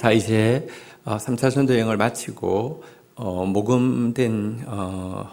자, 이제 3차 전도 여행을 마치고 모금된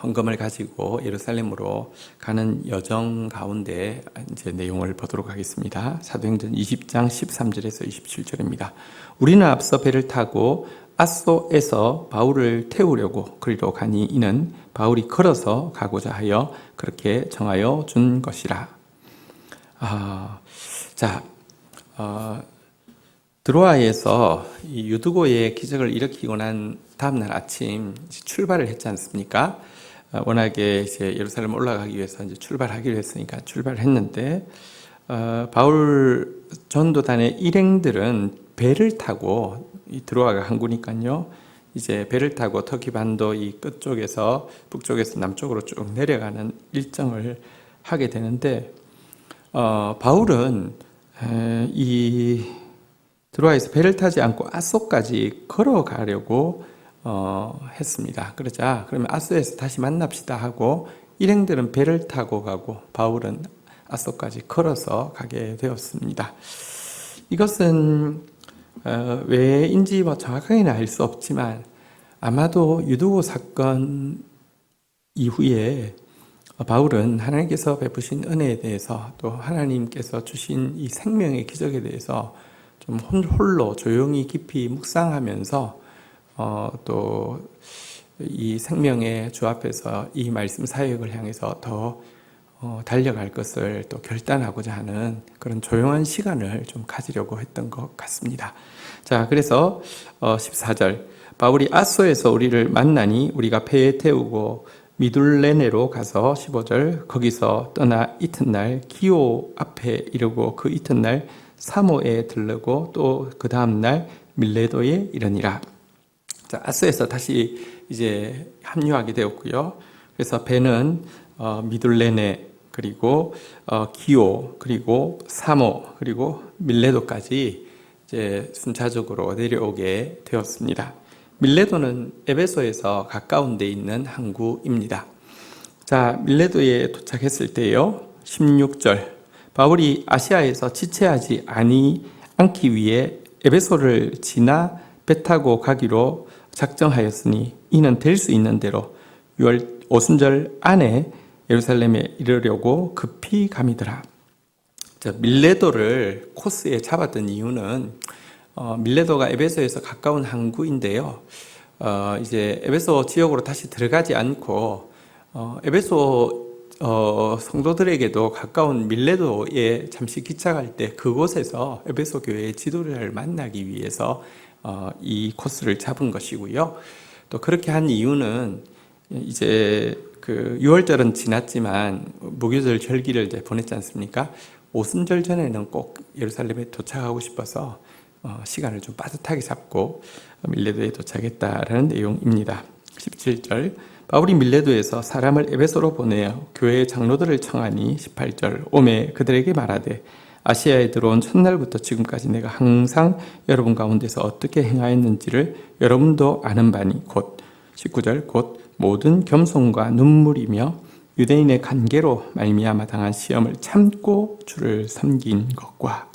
헌금을 가지고 예루살렘으로 가는 여정 가운데 이제 내용을 보도록 하겠습니다. 사도행전 20장 13절에서 27절입니다. 우리는 앞서 배를 타고 아소에서 바울을 태우려고 그리로 가니 이는 바울이 걸어서 가고자 하여 그렇게 정하여 준 것이라. 드로아에서 이 유두고의 기적을 일으키고 난 다음날 아침 출발을 했지 않습니까? 워낙에 이제 예루살렘 올라가기 위해서 이제 출발하기로 했으니까 출발을 했는데, 바울 전도단의 일행들은 배를 타고, 이 드로아가 항구니까요, 이제 배를 타고 터키 반도 이 끝쪽에서 북쪽에서 남쪽으로 쭉 내려가는 일정을 하게 되는데, 바울은 이 드로아에서 배를 타지 않고 아소까지 걸어가려고 했습니다. 그러자 그러면 아소에서 다시 만납시다 하고 일행들은 배를 타고 가고 바울은 아소까지 걸어서 가게 되었습니다. 이것은 왜인지 정확하게는 알 수 없지만 아마도 유두고 사건 이후에 바울은 하나님께서 베푸신 은혜에 대해서 또 하나님께서 주신 이 생명의 기적에 대해서 좀 홀로 조용히 깊이 묵상하면서 또 이 생명의 주 앞에서 이 말씀 사역을 향해서 더 달려갈 것을 또 결단하고자 하는 그런 조용한 시간을 좀 가지려고 했던 것 같습니다. 자, 그래서 14절 바울이 아소에서 우리를 만나니 우리가 배에 태우고 미둘레네로 가서 15절 거기서 떠나 이튿날 기오 앞에 이르고 그 이튿날 사모에 들르고 또 그 다음날 밀레도에 이르니라. 자, 아소에서 다시 이제 합류하게 되었고요. 그래서 배는 미둘레네 그리고 기오 그리고 사모 그리고 밀레도까지 이제 순차적으로 내려오게 되었습니다. 밀레도는 에베소에서 가까운 데 있는 항구입니다. 자, 밀레도에 도착했을 때요, 16절 바울이 아시아에서 지체하지 않기 위해 에베소를 지나 배 타고 가기로 작정하였으니 이는 될 수 있는 대로 6월 오순절 안에 예루살렘에 이르려고 급히 감이더라. 밀레도를 코스에 잡았던 이유는 밀레도가 에베소에서 가까운 항구인데요. 이제 에베소 지역으로 다시 들어가지 않고 에베소 성도들에게도 가까운 밀레도에 잠시 기착할 때 그곳에서 에베소 교회의 지도자를 만나기 위해서 이 코스를 잡은 것이고요. 또 그렇게 한 이유는 이제 그 6월절은 지났지만 무교절 절기를 이제 보냈지 않습니까? 오순절 전에는 꼭 예루살렘에 도착하고 싶어서 시간을 좀 빠듯하게 잡고 밀레도에 도착했다라는 내용입니다. 17절 바울이 밀레도에서 사람을 에베소로 보내어 교회의 장로들을 청하니 18절 오매 그들에게 말하되 아시아에 들어온 첫날부터 지금까지 내가 항상 여러분 가운데서 어떻게 행하였는지를 여러분도 아는 바니 곧 19절 곧 모든 겸손과 눈물이며 유대인의 관계로 말미암아 당한 시험을 참고 주를 섬긴 것과.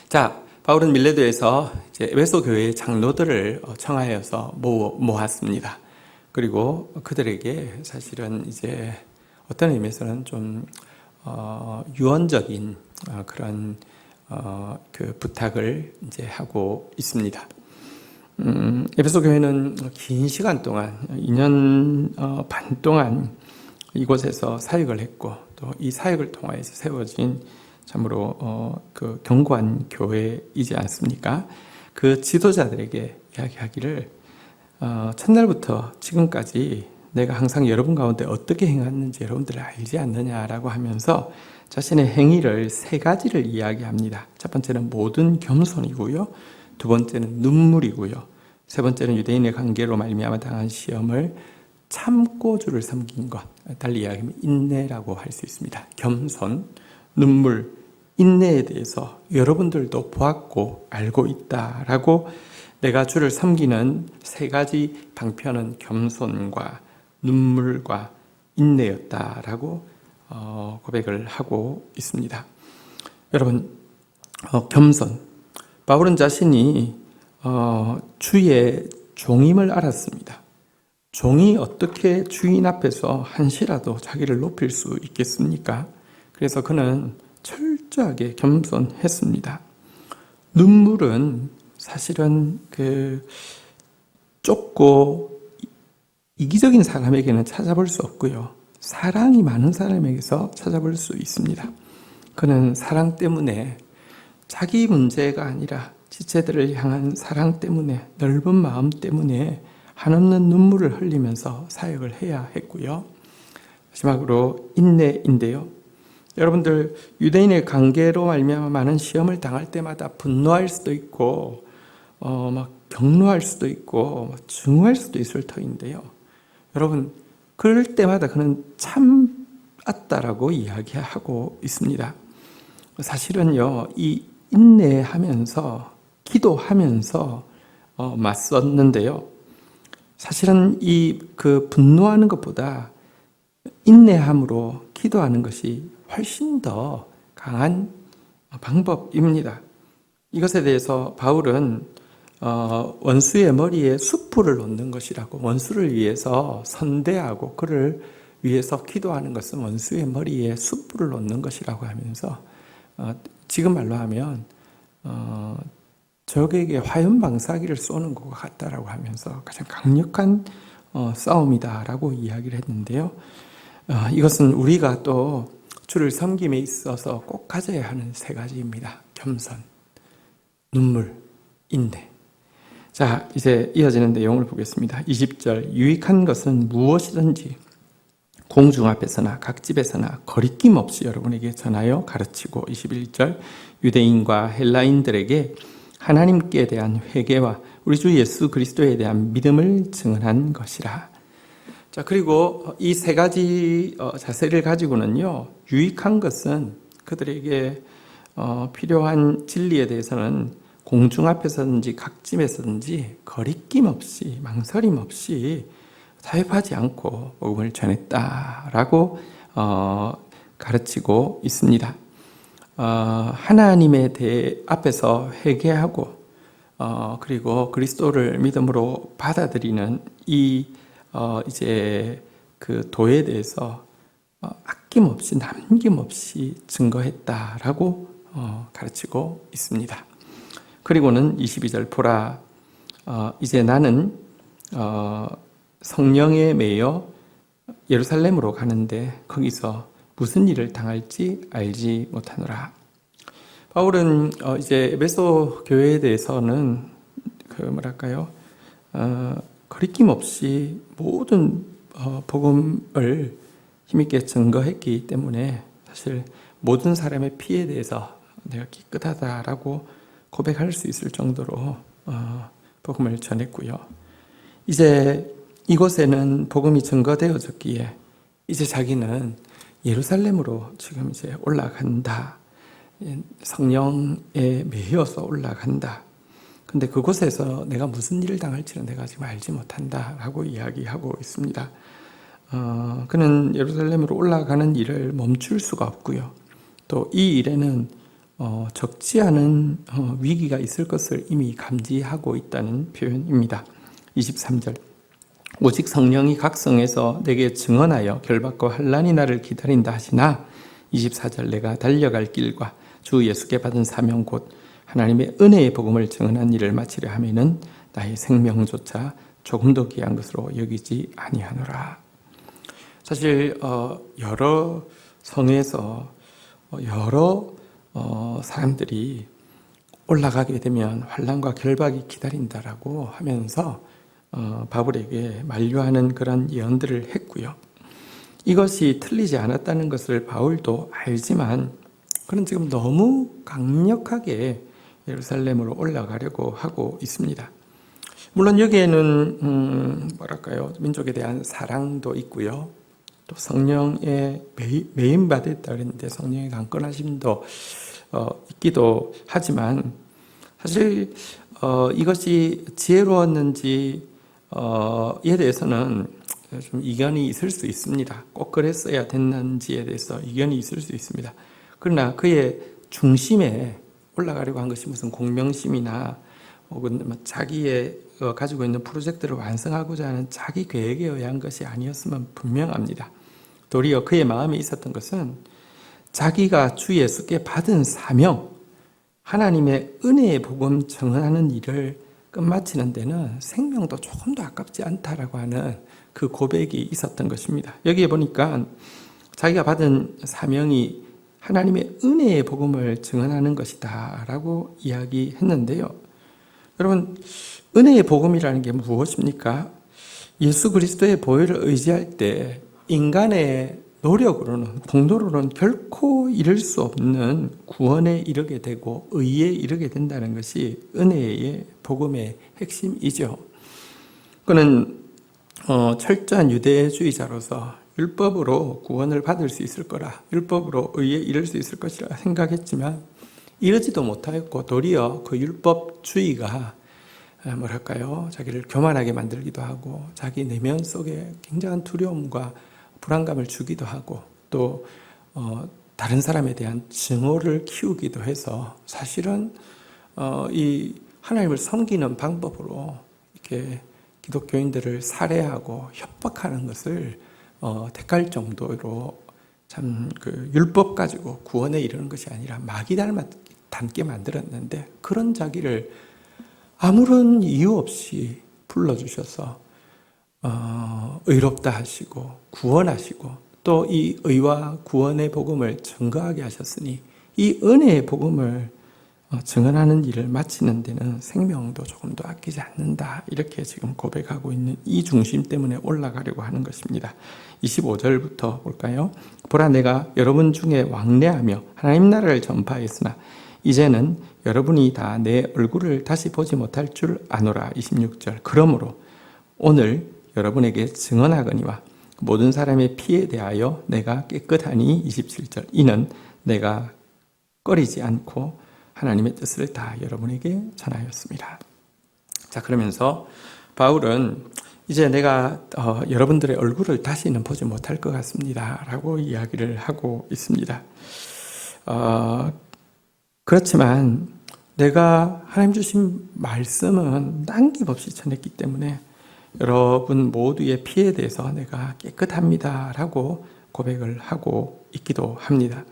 자, 바울은 밀레도에서 이제 에베소 교회의 장로들을 청하여서 모았습니다. 그리고 그들에게 사실은 이제 어떤 의미에서는 좀 유언적인 그런 그 부탁을 이제 하고 있습니다. 에베소 교회는 긴 시간 동안 2년 반 동안 이곳에서 사역을 했고 또 이 사역을 통하여서 세워진 참으로 그 견고한 교회이지 않습니까? 그 지도자들에게 이야기하기를 첫날부터 지금까지 내가 항상 여러분 가운데 어떻게 행했는지 여러분들 알지 않느냐라고 하면서 자신의 행위를 3가지를 이야기합니다. 첫 번째는 모든 겸손이고요. 두 번째는 눈물이고요. 세 번째는 유대인의 관계로 말미암아 당한 시험을 참고 주를 섬긴 것. 달리 이야기하면 인내라고 할 수 있습니다. 겸손, 눈물, 인내에 대해서 여러분들도 보았고 알고 있다라고 내가 주를 섬기는 3가지 방편은 겸손과 눈물과 인내였다라고 고백을 하고 있습니다. 여러분, 겸손. 바울은 자신이 주의 종임을 알았습니다. 종이 어떻게 주인 앞에서 한시라도 자기를 높일 수 있겠습니까? 그래서 그는 철저하게 겸손했습니다. 눈물은 사실은 좁고 이기적인 사람에게는 찾아볼 수 없고요. 사랑이 많은 사람에게서 찾아볼 수 있습니다. 그는 사랑 때문에 자기 문제가 아니라 지체들을 향한 사랑 때문에 넓은 마음 때문에 한없는 눈물을 흘리면서 사역을 해야 했고요. 마지막으로 인내인데요. 여러분들 유대인의 관계로 말미암아 많은 시험을 당할 때마다 분노할 수도 있고 막 격노할 수도 있고 증오할 수도 있을 터인데요. 여러분 그럴 때마다 그는 참았다라고 이야기하고 있습니다. 사실은요, 이 인내하면서 기도하면서 맞섰는데요. 사실은 그 분노하는 것보다 인내함으로 기도하는 것이 훨씬 더 강한 방법입니다. 이것에 대해서 바울은 원수의 머리에 숯불을 놓는 것이라고, 원수를 위해서 선대하고 그를 위해서 기도하는 것은 원수의 머리에 숯불을 놓는 것이라고 하면서 지금 말로 하면 적에게 화염 방사기를 쏘는 것과 같다라고 하면서 가장 강력한 싸움이다라고 이야기를 했는데요. 이것은 우리가 또 주를 섬김에 있어서 꼭 가져야 하는 세 가지입니다. 겸손, 눈물, 인내. 자, 이제 이어지는 내용을 보겠습니다. 20절, 유익한 것은 무엇이든지 공중 앞에서나 각 집에서나 거리낌 없이 여러분에게 전하여 가르치고, 21절, 유대인과 헬라인들에게 하나님께 대한 회개와 우리 주 예수 그리스도에 대한 믿음을 증언한 것이라. 자, 그리고 이 세 가지 자세를 가지고는요, 유익한 것은 그들에게 필요한 진리에 대해서는 공중 앞에서든지 각 집에서든지 거리낌 없이 망설임 없이 타협하지 않고 복음을 전했다라고 가르치고 있습니다. 하나님에 대해 앞에서 회개하고 그리고 그리스도를 믿음으로 받아들이는 이제 그 도에 대해서 아낌없이 남김없이 증거했다라고 가르치고 있습니다. 그리고는 22절, 보라 이제 나는 성령에 매여 예루살렘으로 가는데 거기서 무슨 일을 당할지 알지 못하노라. 바울은 이제 에베소 교회에 대해서는 거리낌 없이 모든 복음을 힘있게 증거했기 때문에 사실 모든 사람의 피에 대해서 내가 깨끗하다라고 고백할 수 있을 정도로 복음을 전했고요. 이제 이곳에는 복음이 증거되어졌기에 이제 자기는 예루살렘으로 지금 이제 올라간다. 성령에 매여서 올라간다. 근데 그곳에서 내가 무슨 일을 당할지는 내가 지금 알지 못한다라고 이야기하고 있습니다. 그는 예루살렘으로 올라가는 일을 멈출 수가 없고요. 또 이 일에는 적지 않은 위기가 있을 것을 이미 감지하고 있다는 표현입니다. 23절, 오직 성령이 각 성에서 내게 증언하여 결박과 환난이 나를 기다린다 하시나, 24절, 내가 달려갈 길과 주 예수께 받은 사명 곧 하나님의 은혜의 복음을 증언한 일을 마치려 하면은 나의 생명조차 조금도 귀한 것으로 여기지 아니하노라. 사실 여러 성에서 여러 사람들이 올라가게 되면 환난과 결박이 기다린다라고 하면서 바울에게 만류하는 그런 예언들을 했고요. 이것이 틀리지 않았다는 것을 바울도 알지만 그는 지금 너무 강력하게 예루살렘으로 올라가려고 하고 있습니다. 물론 여기에는 민족에 대한 사랑도 있고요. 또 성령에 매임받았다 그랬는데 성령의 강건하심도 있기도 하지만 사실 이것이 지혜로웠는지에 대해서는 좀 이견이 있을 수 있습니다. 꼭 그랬어야 됐는지에 대해서 이견이 있을 수 있습니다. 그러나 그의 중심에 올라가려고 한 것이 무슨 공명심이나 혹은 자기의 가지고 있는 프로젝트를 완성하고자 하는 자기 계획에 의한 것이 아니었으면 분명합니다. 도리어 그의 마음에 있었던 것은 자기가 주 예수께 받은 사명, 하나님의 은혜의 복음 전하는 일을 끝마치는 데는 생명도 조금도 아깝지 않다라고 하는 그 고백이 있었던 것입니다. 여기에 보니까 자기가 받은 사명이 하나님의 은혜의 복음을 증언하는 것이다 라고 이야기했는데요. 여러분, 은혜의 복음이라는 게 무엇입니까? 예수 그리스도의 보혈을 의지할 때 인간의 노력으로는, 공로로는 결코 이룰 수 없는 구원에 이르게 되고 의에 이르게 된다는 것이 은혜의 복음의 핵심이죠. 그는 철저한 유대주의자로서 율법으로 구원을 받을 수 있을 거라, 율법으로 의에 이를 수 있을 것이라 생각했지만 이르지도 못하였고 도리어 그 율법주의가 자기를 교만하게 만들기도 하고 자기 내면 속에 굉장한 두려움과 불안감을 주기도 하고 또 다른 사람에 대한 증오를 키우기도 해서 사실은 이 하나님을 섬기는 방법으로 이렇게 기독교인들을 살해하고 협박하는 것을 택할 정도로 참 그 율법 가지고 구원에 이르는 것이 아니라 마귀 닮게 만들었는데 그런 자기를 아무런 이유 없이 불러주셔서 의롭다 하시고 구원하시고 또 이 의와 구원의 복음을 증거하게 하셨으니 이 은혜의 복음을 증언하는 일을 마치는 데는 생명도 조금도 아끼지 않는다. 이렇게 지금 고백하고 있는 이 중심 때문에 올라가려고 하는 것입니다. 25절부터 볼까요? 보라, 내가 여러분 중에 왕래하며 하나님 나라를 전파했으나 이제는 여러분이 다 내 얼굴을 다시 보지 못할 줄 아노라. 26절. 그러므로 오늘 여러분에게 증언하거니와 모든 사람의 피에 대하여 내가 깨끗하니. 27절. 이는 내가 꺼리지 않고 하나님의 뜻을 다 여러분에게 전하였습니다. 자, 그러면서 바울은 이제 내가 여러분들의 얼굴을 다시는 보지 못할 것 같습니다 라고 이야기를 하고 있습니다. 그렇지만 내가 하나님 주신 말씀은 남김없이 전했기 때문에 여러분 모두의 피에 대해서 내가 깨끗합니다 라고 고백을 하고 있기도 합니다.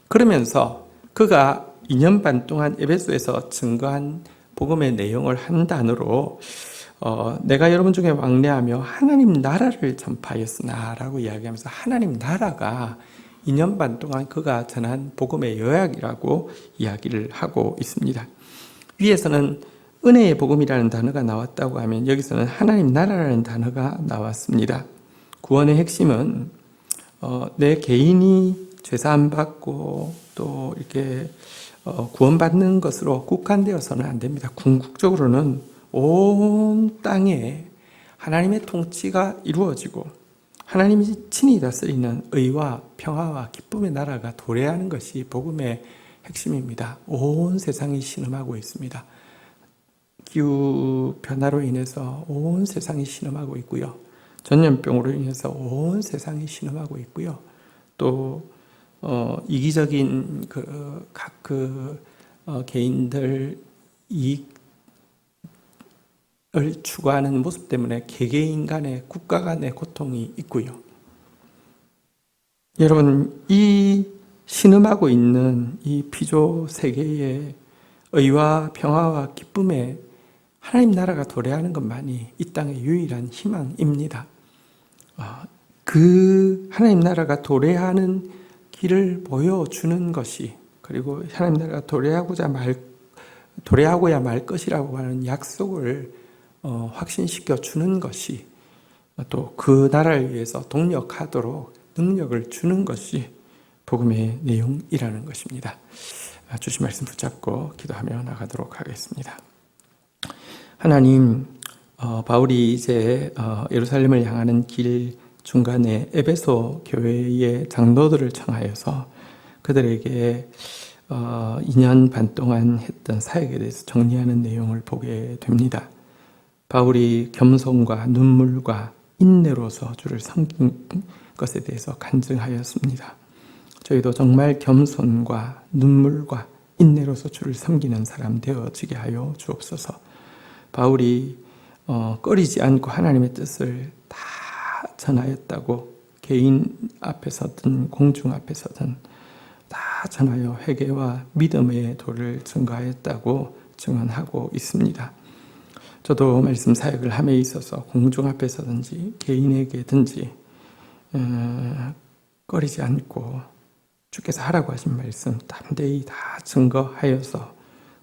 그러면서 그가 2년 반 동안 에베소에서 증거한 복음의 내용을 한 단어로 내가 여러분 중에 왕래하며 하나님 나라를 전파하였으나 라고 이야기하면서 하나님 나라가 2년 반 동안 그가 전한 복음의 요약이라고 이야기를 하고 있습니다. 위에서는 은혜의 복음이라는 단어가 나왔다고 하면 여기서는 하나님 나라라는 단어가 나왔습니다. 구원의 핵심은 내 개인이 죄사함 받고 또 이렇게 구원받는 것으로 국한되어서는 안 됩니다. 궁극적으로는 온 땅에 하나님의 통치가 이루어지고 하나님이 친히 다스리는 의와 평화와 기쁨의 나라가 도래하는 것이 복음의 핵심입니다. 온 세상이 신음하고 있습니다. 기후 변화로 인해서 온 세상이 신음하고 있고요. 전염병으로 인해서 온 세상이 신음하고 있고요. 또 이기적인 각 개인들 이익을 추구하는 모습 때문에 개개인 간의 국가 간의 고통이 있고요. 여러분, 이 신음하고 있는 이 피조 세계의 의와 평화와 기쁨에 하나님 나라가 도래하는 것만이 이 땅의 유일한 희망입니다. 그 하나님 나라가 도래하는 길을 보여주는 것이, 그리고 하나님 나라가 도래하고야 말 것이라고 하는 약속을 확신시켜 주는 것이, 또 그 나라를 위해서 동력하도록 능력을 주는 것이 복음의 내용이라는 것입니다. 주신 말씀 붙잡고 기도하며 나가도록 하겠습니다. 하나님, 바울이 이제 예루살렘을 향하는 길 중간에 에베소 교회의 장로들을 청하여서 그들에게 2년 반 동안 했던 사역에 대해서 정리하는 내용을 보게 됩니다. 바울이 겸손과 눈물과 인내로서 주를 섬긴 것에 대해서 간증하였습니다. 저희도 정말 겸손과 눈물과 인내로서 주를 섬기는 사람 되어지게 하여 주옵소서. 바울이 꺼리지 않고 하나님의 뜻을 다 전하였다고, 개인 앞에서든 공중 앞에서든 다 전하여 회개와 믿음의 도를 증거하였다고 증언하고 있습니다. 저도 말씀 사역을 함에 있어서 공중 앞에서든지 개인에게든지 꺼리지 않고 주께서 하라고 하신 말씀 담대히 다 증거하여서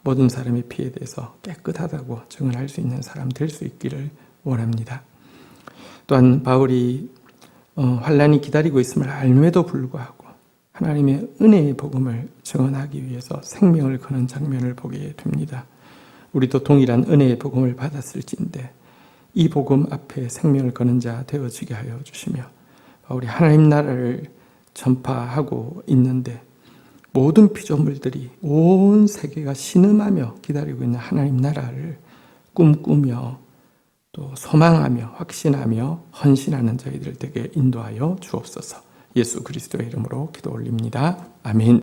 모든 사람의 피에 대해서 깨끗하다고 증언할 수 있는 사람 될 수 있기를 원합니다. 또한 바울이 환난이 기다리고 있음을 알면에도 불구하고 하나님의 은혜의 복음을 증언하기 위해서 생명을 거는 장면을 보게 됩니다. 우리도 동일한 은혜의 복음을 받았을진데 이 복음 앞에 생명을 거는 자 되어지게 하여 주시며, 바울이 하나님 나라를 전파하고 있는데 모든 피조물들이 온 세계가 신음하며 기다리고 있는 하나님 나라를 꿈꾸며 또 소망하며 확신하며 헌신하는 저희들 되게 인도하여 주옵소서. 예수 그리스도의 이름으로 기도 올립니다. 아멘.